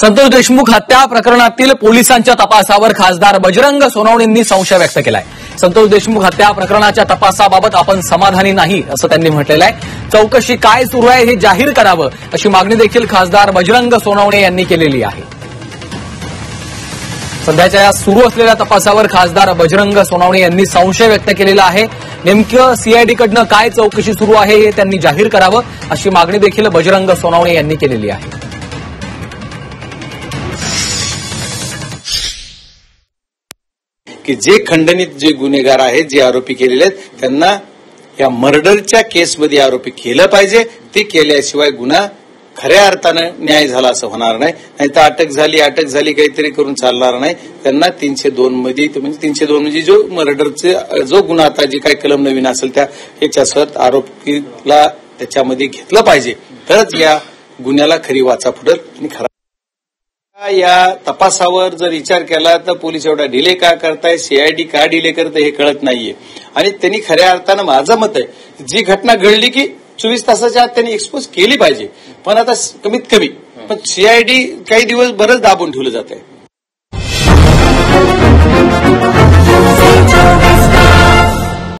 संतोष देशमुख हत्या प्रकरणातील पोलिसांच्या तपासावर खासदार बजरंग सोनवणेंनी संशय व्यक्त केलाय। संतोष देशमुख हत्या प्रकरणाच्या तपासाबाबत आपण समाधानी नाही असं त्यांनी म्हटलेलं आहे। चौकशी काय सुरू आहे हे जाहीर करावं अशी मागणी देखील खासदार बजरंग सोनवणे यांनी केलेली आहे। सध्याच्या या सुरू असलेल्या तपासावर खासदार बजरंग सोनवणे यांनी संशय व्यक्त केलेला आहे। नेमकं सीआयडीकडनं काय चौकशी सुरू आहे हे त्यांनी जाहीर करावं अशी मागणी देखील बजरंग सोनवणे यांनी केलेली आहे। की जे खंडनित जे गुन्हेगार आहेत, जे आरोपी केलेले आहेत, त्यांना या मर्डरच्या केसमध्ये आरोपी केलं पाहिजे। ते केल्याशिवाय गुन्हा खऱ्या अर्थानं न्याय झाला असं होणार नाही। नाहीतर अटक झाली काहीतरी करून चालणार नाही। त्यांना 302 मध्ये म्हणजे 302 म्हणजे जो मर्डरचे जो गुन्हा आता जे काही कलम नवीन असेल त्या याच्यासोबत आरोपीला त्याच्यामध्ये घेतलं पाहिजे, तरच या गुन्ह्याला खरी वाचा फुटेल। आणि खरा या तपासावर जर विचार केला तर पोलीस एवढा डिले का करताय, सीआयडी का डिले करते हे कळत नाहीये। आणि त्यांनी खऱ्या अर्थानं माझं मत आहे जी घटना घडली की 24 तासाच्या आत त्यांनी एक्सपोज केली पाहिजे, पण आता कमीत कमी पण सीआयडी काही दिवस बरंच दाबून ठेवलं जात आहे।